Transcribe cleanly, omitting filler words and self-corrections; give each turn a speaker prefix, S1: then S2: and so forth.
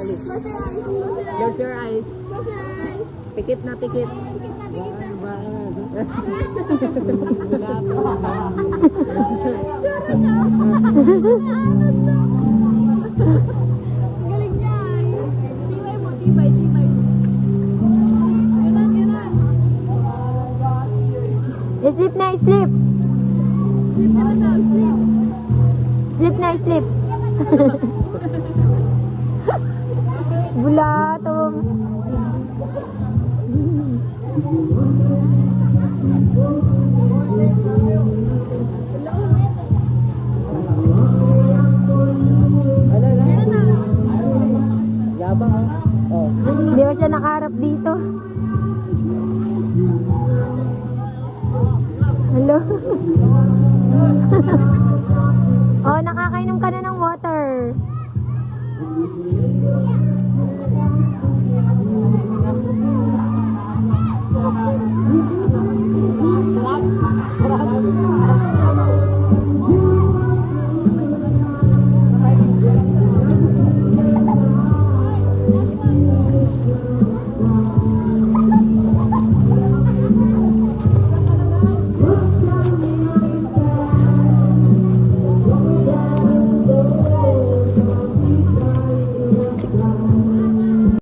S1: slowly.
S2: Close your eyes.
S1: Close your eyes.
S2: Close your eyes.
S1: Pikit na pikit.
S2: Pikit na, pikit na. Galing niya. Tibay mo, tibay. Ganan.
S3: Sleep na, sleep.
S2: Sleep ka na daw, sleep.
S3: Sleep na, sleep. Bulatong.
S1: Yabang ha? Oh.
S3: Hindi ba siya nakaharap dito? Hello? Oh, nakakainom ka na ng water.